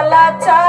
কালা চা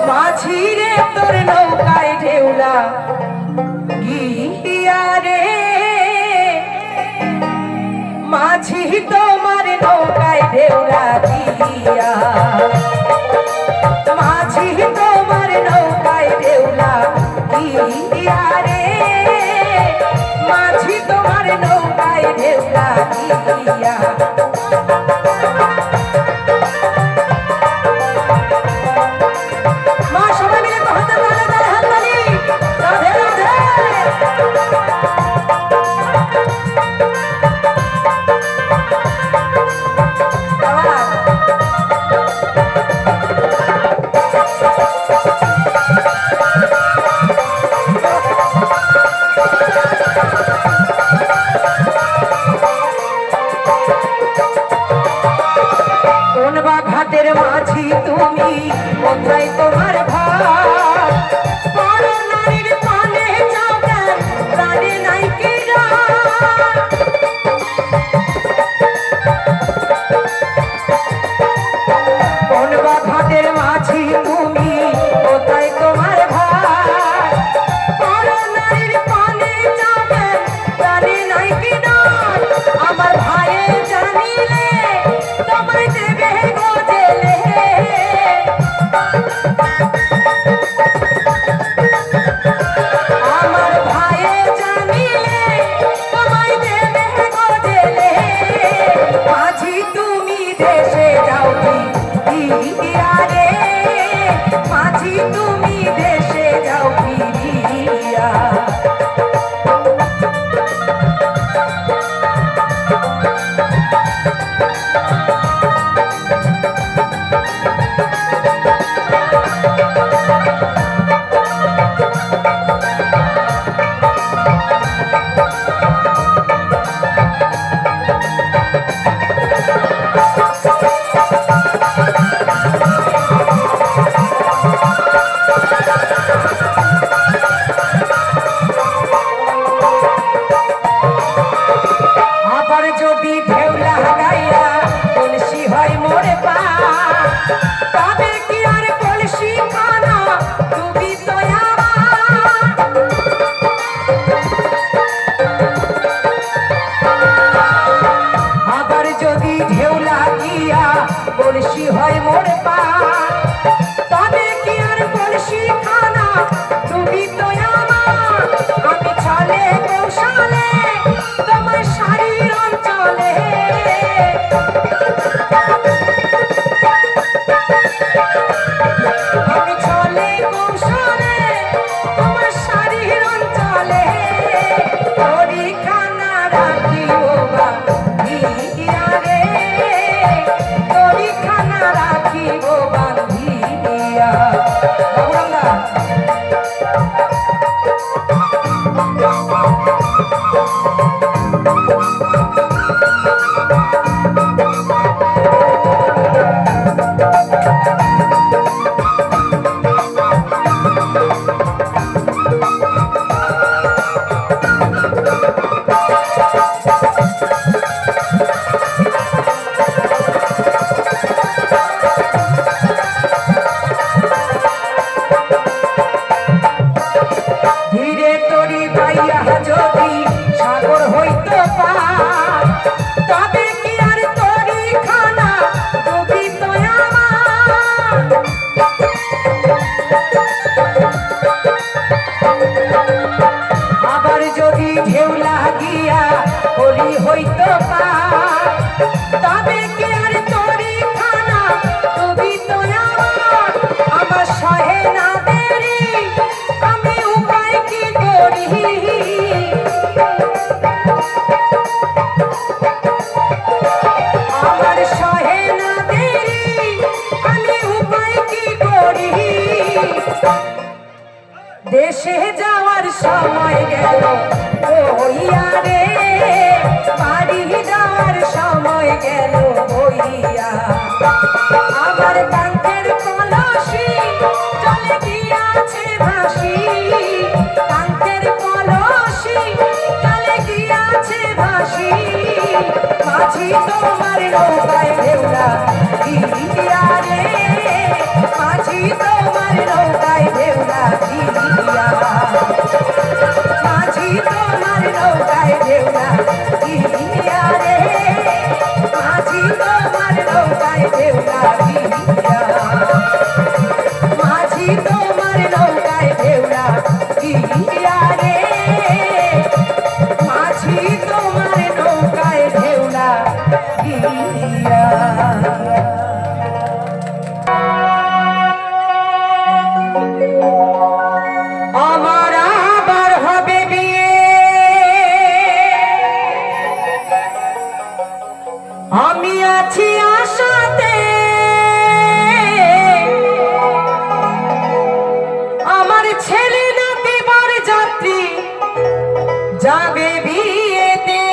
মাঝিরে তোর নৌকায় ঢেউলা গিয়া রে, মাঝি তোমার নৌকায় ঢেউলা গিয়া, মাঝি তোমার নৌকায় ঢেউলা গিয়া রে, মাঝি তোমার নৌকায় ঢেউলা গিয়া। ঘাটের মাঝি তুমি, কোথায় তোমার ভাই? দেশে যাওয়ার সময় গেল বইয়া রে, বাড়ি যাওয়ার সময় গেল বইয়া। আমার কাঙ্ক্ষের কলসি চলে গিয়াছে ভাসি, কাঙ্ক্ষের কলসি চলে গিয়াছে ভাসি। মাঝি তোমার নৌকায় ঢেউলা দিয়া রে, মাঝি তোমার নৌকায় ঢেউলা দিয়া, মাঝি তোমার নৌকায় ঢেউলা দিয়া রে, মাঝি তোমার নৌকায় ঢেউলা দিয়া, মাঝি তোমার নৌকায় ঢেউলা দিয়া রে, মাঝি তোমার নৌকায় ঢেউলা দিয়া। আমার আবার হবে বিয়ে, আমি আছি আশাতে, আমার ছেলে নাতি বর যাত্রী যাবে বিয়েতে,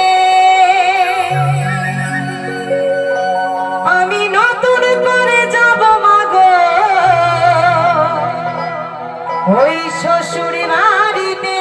আমি নতুন করে যাব মাগো ওই শ্বশুর বাড়িতে।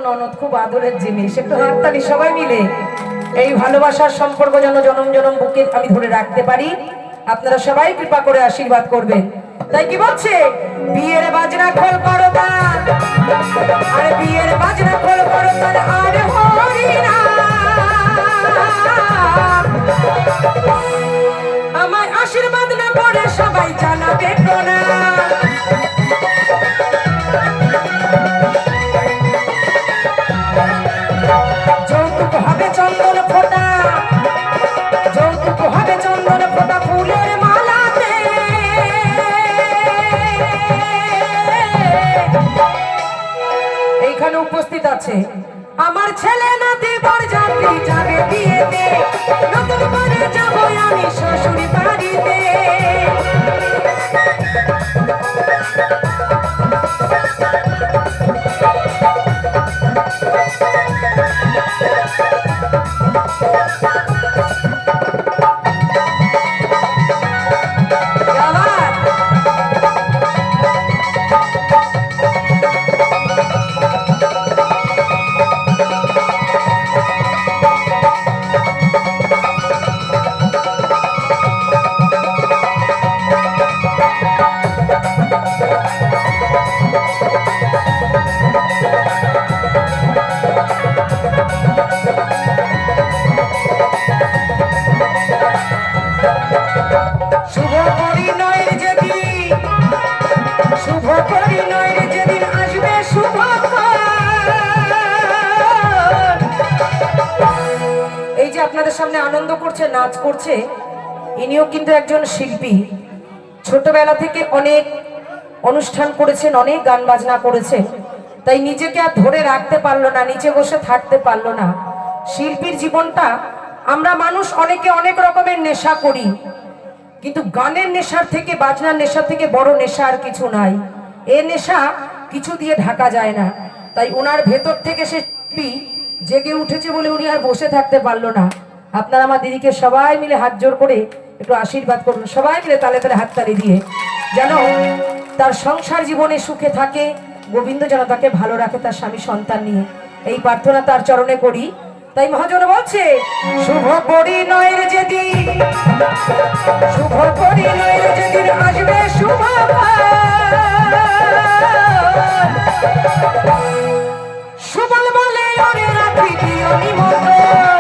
ননদ খুব আদরের জিনিস। একটু হাততালি সবাই মিলে। এই ভালোবাসার সম্পর্ক যেন জনম জনম বুকে আমি ধরে রাখতে পারি, আপনারা সবাই কৃপা করে আশীর্বাদ করবেন। তাই কি বলছে, বিয়ের বাজনা খোল করো তার, আরে বিয়ের বাজনা খোল করো তার, আরে হরি আমার আশীর্বাদ না পড়ে সবাই জানাবে প্রণাম। যৌতুক হবে চন্দন ফোঁটা, যৌতুক হবে চন্দন ফোঁটা ফুলের মালাতে। এইখানে উপস্থিত আছে আমার ছেলে নাতি বরযাত্রী যাবে বিয়েতে, নতুন করে যাব আমি শ্বশুর বাড়িতে। শুভ পরিণয়ের যেদিন, শুভ পরিণয়ের যেদিন আসবে শুভক্ষণ। এই যে আপনাদের সামনে আনন্দ করছে, নাচ করছে, ইনিও কিন্তু একজন শিল্পী। ছোটবেলা থেকে অনেক অনুষ্ঠান করেছেন, অনেক গান বাজনা করেছেন, তাই নিজেকে আর ধরে রাখতে পারলো না, নিচে বসে থাকতে পারলো না। শিল্পীর জীবনটা, আমরা মানুষ অনেকে অনেক রকমের নেশা করি, কিন্তু গানের নেশার থেকে, বাজনার নেশার থেকে বড় নেশা আর কিছু নাই। এ নেশা কিছু দিয়ে ঢাকা যায় না। তাই ওনার ভেতর থেকে সে শিল্পী জেগে উঠেছে বলে উনি আর বসে থাকতে পারলো না। আপনারা আমার দিদিকে সবাই মিলে হাত জোর করে একটু আশীর্বাদ করুন, সবাই মিলে তালে তালে হাততালি দিয়ে, যেন তার সংসার জীবনে সুখে থাকে, গোবিন্দ যেন তাকে ভালো রাখে তার স্বামী সন্তান নিয়ে, এই প্রার্থনা তার চরণে করি। তাই মহাজন বলছে, শুভ পরিণয়ের যেদিন, শুভ পরিণয়ের যেদিন আসবে শুভক্ষণ। সুবল বলে ওরে রাখি দিও নিমন্ত্রণ,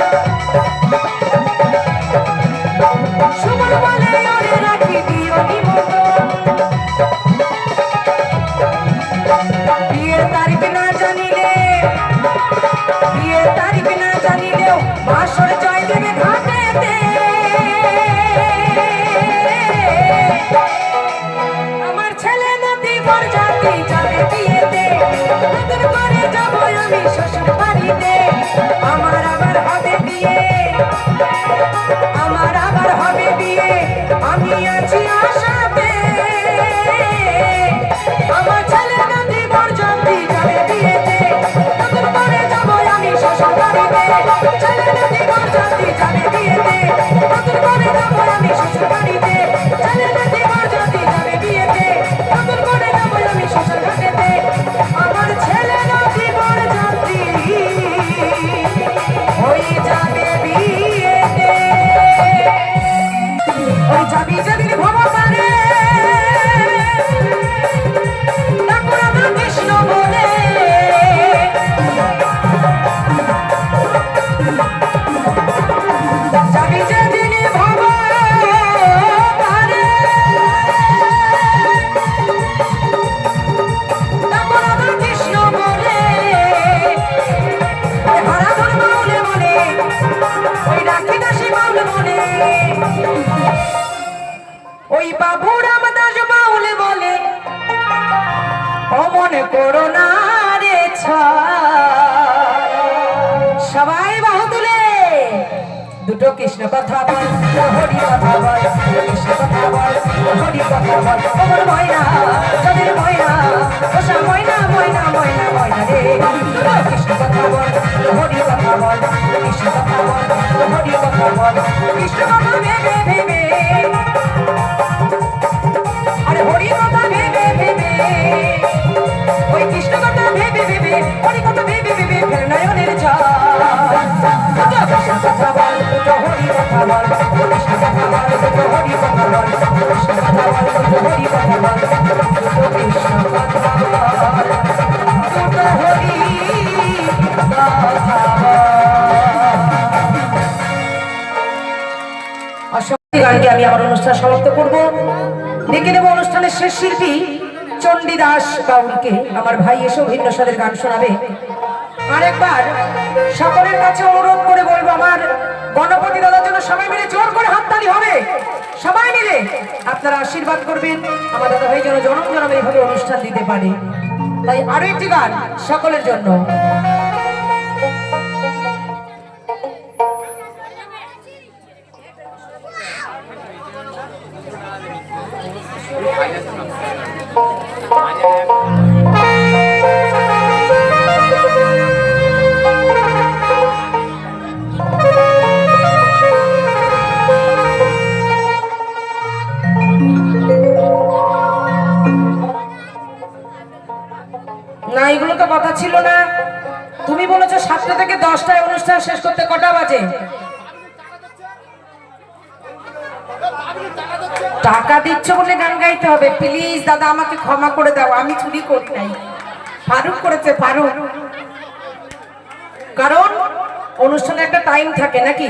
সুবল বলে ওরে রাখি দিও নিমন্ত্রণ। বিয়ের তারিখ না জানিলে, বিয়ের তারিখ না জানিলেও বাসর জয় দেবে ঘাটেতে। আমার ছেলে নাতি বরযাত্রী যাবে বিয়েতে, নতুন করে যাব আমি শ্বশুর বাড়িতে। আমার আবার হবে বিয়ে, আমার আবার হবে বিয়ে, আমি আছি আশাতে। আমার ছেলে নাতি বরযাত্রী যাবে বিয়েতে, নতুন করে যাব আমি শ্বশুর বাড়িতে। ছেলে নাতি বরযাত্রী যাবে বিয়েতে, নতুন করে যাব আমি শ্বশুর বাড়িতে। ছেলে নাতি বরযাত্রী যাবে বিয়েতে, নতুন করে যাব আমি শ্বশুর বাড়িতে। আমার ছেলে নাতি বরযাত্রী হয়ে যাবে বিয়েতে। ওই যাবি যেদিন ভবতারে, তারপর আমরা কৃষ্ণ বলে। যাবি যেদিন ভবতারে, তারপর আমরা কৃষ্ণ বলে। হারাধন মাউলে বলে, ওই রাখি দাসী মাউলে বলে, ওই বাবু রামদাস বাউলে বলে, অমন করো না রে সবাই বাহু তুলে দুটো কৃষ্ণ কথা বল, হরি কথা বল, কৃষ্ণ কথা বল, হরি কথা বল। ওমর ময়না, তোদের ময়না, ওষা ময়না, ময়না ময়না ময়না রে। দুটো কৃষ্ণ কথা বল, হরি কথা বল, কৃষ্ণ কথা বল, হরি কথা বল। কৃষ্ণ কথা ভেবে ভেবে, আরে হরি কথা ভেবে ভেবে, ওই কৃষ্ণ কথা ভেবে ভেবে, হরি কথা ভেবে ভেবে, সমাপ্ত করব। ডেকে নেব অনুষ্ঠানের শেষ শিল্পী চণ্ডীদাস বাউলকে। আমার ভাই এসেও ভিন্ন স্বাদের গান শোনাবে। আরেকবার সকলের কাছে অনুরোধ করে বলবো, আমার গণপতি দাদার জন্য সবাই মিলে জোর করে হাততালি হবে। সবাই মিলে আপনারা আশীর্বাদ করবেন, আমার দাদা ভাই যেন জনম জনম এইভাবে অনুষ্ঠান দিতে পারে। তাই আরো একটি গান সকলের জন্য। না, এগুলো তো কথা ছিল না। তুমি বলেছো 7টা থেকে 10টায় অনুষ্ঠান শেষ করতে, কটা বাজে? টাকা দিচ্ছ বলে গান গাইতে হবে? প্লিজ দাদা আমাকে ক্ষমা করে দাও, আমি চুরি করি নাই, ফারুক করেছে, ফারুক। কারণ অনুষ্ঠানে একটা টাইম থাকে নাকি,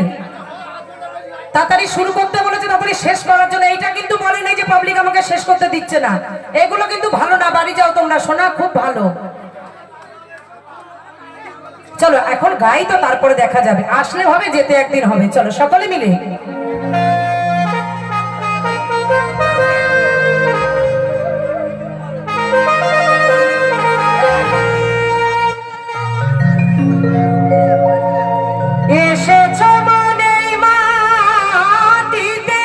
তাড়াতাড়ি শুরু করতে বলেছে, তাড়াতাড়ি শেষ করার জন্য। এইটা কিন্তু বলে নাই যে পাবলিক আমাকে শেষ করতে দিচ্ছে না। এগুলো কিন্তু ভালো না, বাড়ি যাও তোমরা, শোনা খুব ভালো। চলো এখন গাই, তো তারপরে দেখা যাবে, আসলে হবে, যেতে একদিন হবে। চলো সকলে মিলে। এসেছো মনে মাটিতে,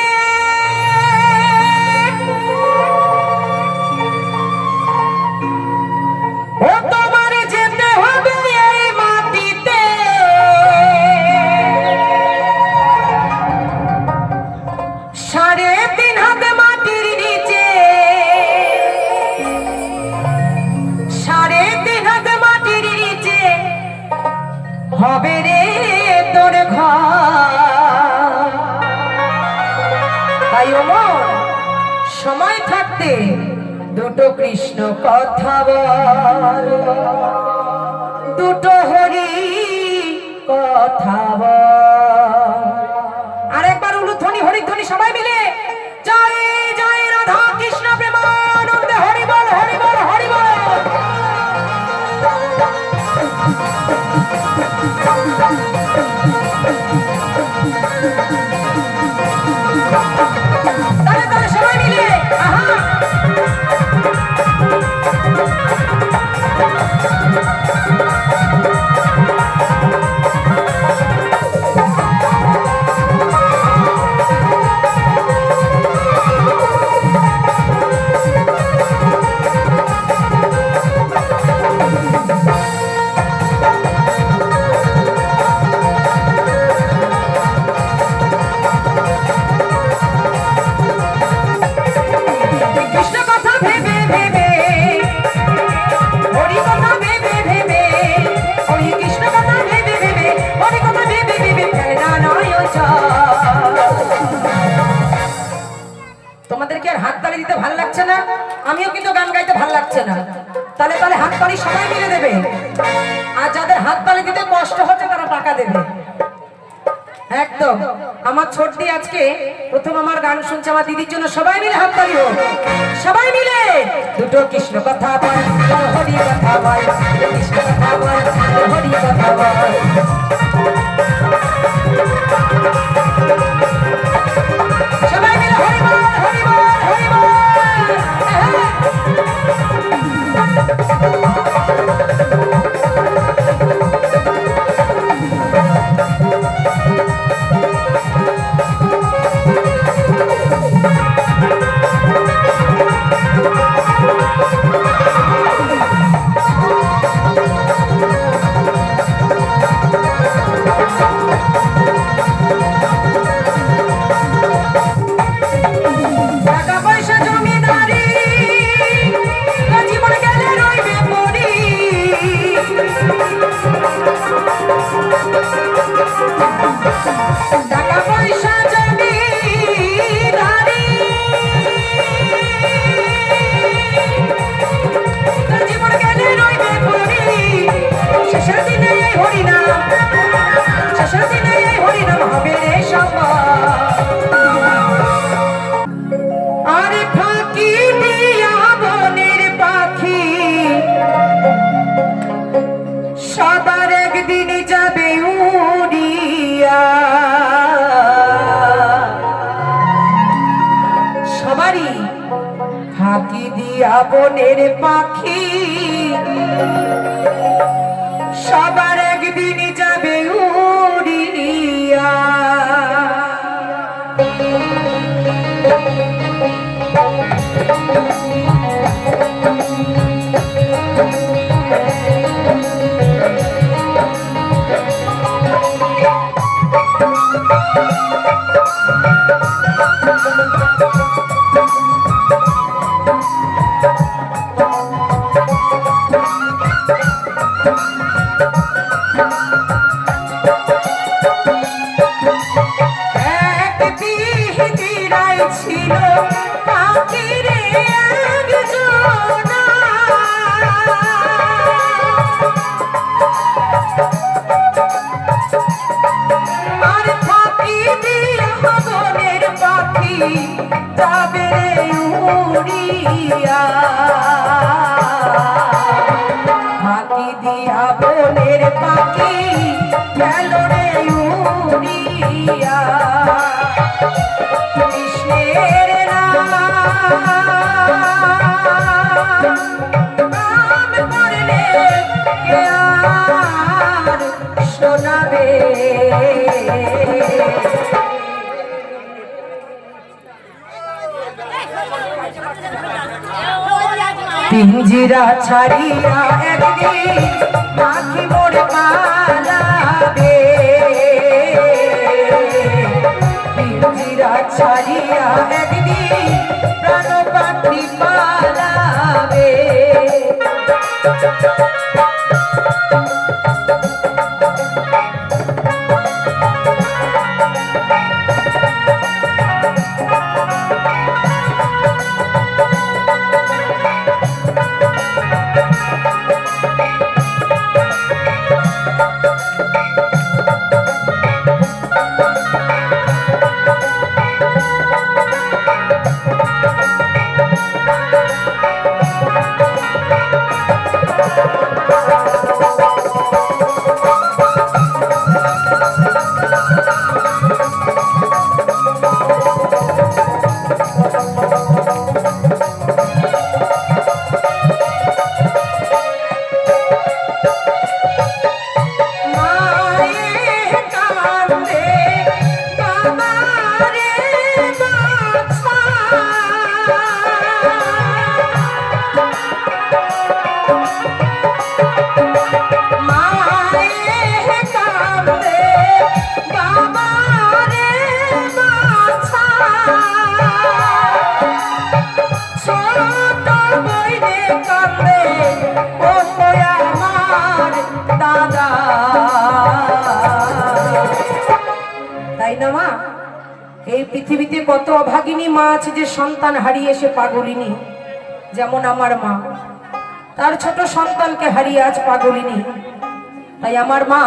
ও তোমার যেতে হবে এই মাটিতে। 3.5 হাত মাটির নিচে, 3.5 হাত মাটির নিচে হবে রে তোর ঘর। তাই ওমর সময় থাকতে দুটো কৃষ্ণ কথা বল, দুটো হরি কথা বল। আরেকবার উলুধ্বনি হরিধ্বনি সবাই মিলে, জয় জয় রাধা কৃষ্ণ প্রেমানন্দে, হরি বল হরি বল হরি বল। তাহলে তাহলে সবাই মিলে আহা। তোমাদেরকে আর হাততালি দিতে ভালো লাগছে না? আমিও কিন্তু গান গাইতে ভালো লাগছে না। তাহলে তাহলে হাততালি সবাই মিলে দেবে, আর যাদের হাততালি দিতে কষ্ট হচ্ছে তারা টাকা দেবে। একদম। আমার ছোটদি আজকে প্রথম আমার গান শুনছে, আমার দিদির জন্য সবাই মিলে হাততালি হোক। সবাই মিলে দুটো কৃষ্ণ কথা বল, দুটো হরি কথা বল, দুটো কৃষ্ণ কথা বল, দুটো হরি কথা বল। সবাই মিলে হরি বল হরি বল হরি বল। টাকা পয়সা জমিদারি জীবন গেলে রইবে। বনের পাখি সবার একদিন যাবে উড়িয়া। ছিল পাখিরে একজনা, আর ফাঁকি দিয়া বনের পাখি যাবে রে উড়িয়া। ফাঁকি দিয়া বনের পাখি গেল রে উড়িয়া। কৃষ্ণের নাম করলে কে আর শোনাবে। পিঞ্জিরা ছাড়িয়া একদিন পাখি মোর পালাবে। পিঞ্জিরা ছাড়িয়া একদিন প্রাণ পাখি পালাবে। তাই না মা? এই পৃথিবীতে কত অভাগিনী মা আছে যে সন্তান হারিয়ে সে পাগলিনী। যেমন আমার মা, তার ছোট সন্তানকে হারিয়ে আজ পাগলিনী। তাই আমার মা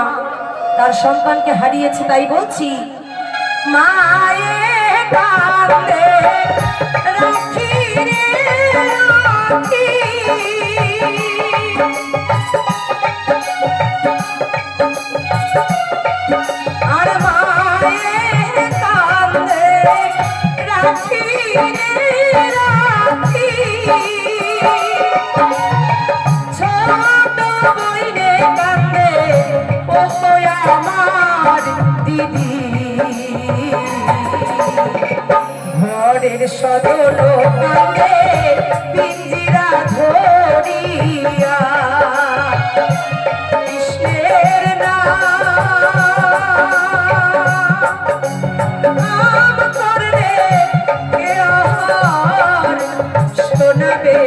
তার সন্তানকে হারিয়েছে, তাই বলছি মায়ে কান্দে রাখি রে রাখি। আর মায়ে কান্দে রাখি রে রাখি। ছোট বইনে কান্দে ও আমার দিদি। ঘরের সদল কান্দে পিঞ্জিরা ধরিয়া। কৃষ্ণের নাম করলে কে আর শোনাবে।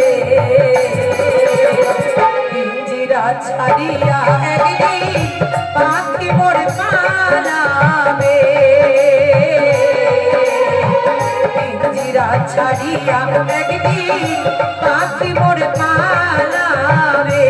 পিঞ্জিরা ছাড়িয়া একদিন পাখি মোর পালাবে। পিঞ্জিরা ছাড়িয়া একদিন পাখি মোর পালাবে।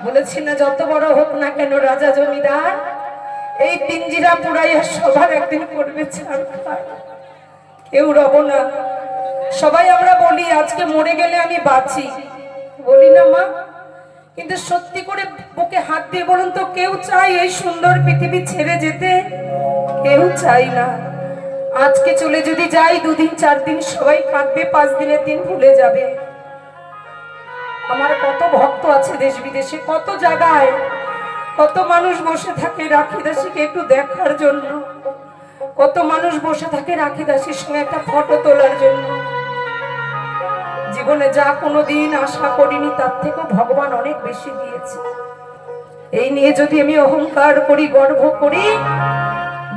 বলেছি না, যত বড় হোক না কেন রাজা জমিদার, এই পিঞ্জিরা পুরাইয়া সবার একদিন করবে ছাড়খাড়। কেউ রব না। সবাই আমরা বলি আজকে মরে গেলে আমি বাঁচি, বলি না মা? কিন্তু সত্যি করে বুকে হাত দিয়ে বলুন তো, কেউ চাই এই সুন্দর পৃথিবী ছেড়ে যেতে? কেউ চাই না। আজকে চলে যদি যাই, 2 দিন 4 দিন সবাই কাঁদবে, 5 দিনের দিন ভুলে যাবে। আমার কত ভক্ত আছে দেশ বিদেশে, কত জায়গায়, কত মানুষ বসে থাকে রাখি দাসীকে একটু দেখার জন্য, কত মানুষ বসে থাকে রাখি দাসীর সঙ্গে একটা ফটো তোলার জন্য। জীবনে যা কোনোদিন আশা করিনি তার থেকেও ভগবান অনেক বেশি দিয়েছে। এই নিয়ে যদি আমি অহংকার করি, গর্ব করি,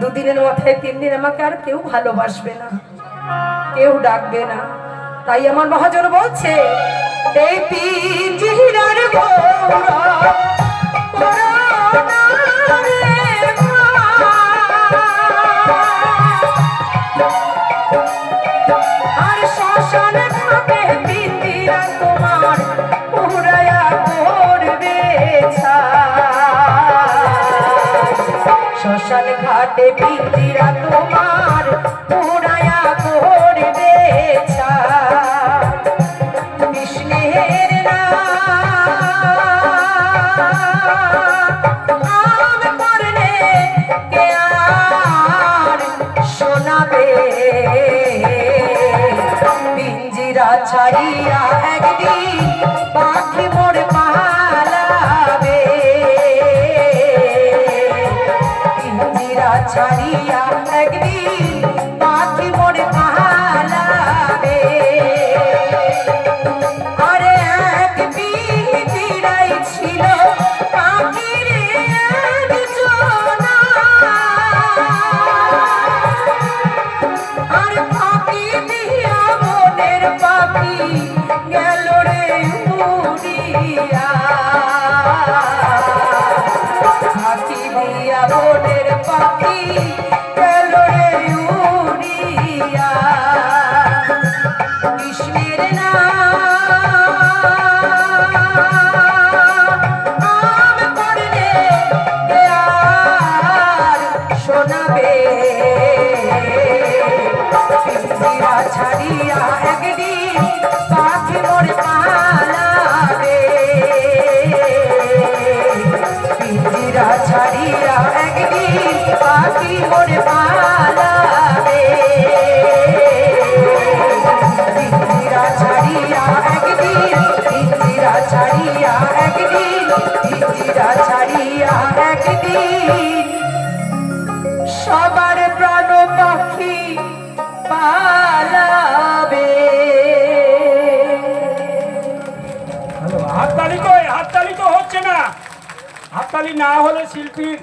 2 দিনের মাথায় 3 দিন আমাকে আর কেউ ভালোবাসবে না, কেউ ডাকবে না। তাই আমার মহাজন বলছে, এই পিঞ্জিরার গৌরব করোনা রে মা। আর শ্মশান ঘাটে পিঞ্জিরা তোমার পুরায়া করবে ছাই। শ্মশান ঘাটে পিঞ্জিরা তোমার পুরায়া করবে ছাই। কৃষ্ণের নাম করলে কে আর শোনাবে? পিঞ্জিরা ছাড়িয়া একদিন পাখি মোর পালাবে। পিঞ্জিরা ছাড়িয়া একদিন পাখি মোর পালাবে। আরে এক পিঞ্জিরাই ছিল পাখির একজনা। আর ফাঁকি দিয়া মনের পাখি গেল রে উড়িয়া। ফাঁকি দিয়া মনের পাখি গেল রে উড়িয়া। কৃষ্ণের নাম করলে কে আর শোনাবে? পিঞ্জিরা ছাড়িয়া একদিন পাখি মোর পালাবে। পিঞ্জিরা ছাড়িয়া একদিন পাখি মোর পালাবে। পিঞ্জিরা ছাড়িয়া একদিন, পিঞ্জিরা ছাড়িয়া একদিন, পিঞ্জিরা ছাড়িয়া একদিন সবার প্রাণ পাখি পালাবে। হাততালি কই? হাততালি তো হচ্ছে না। হাততালি না হলে শিল্পীর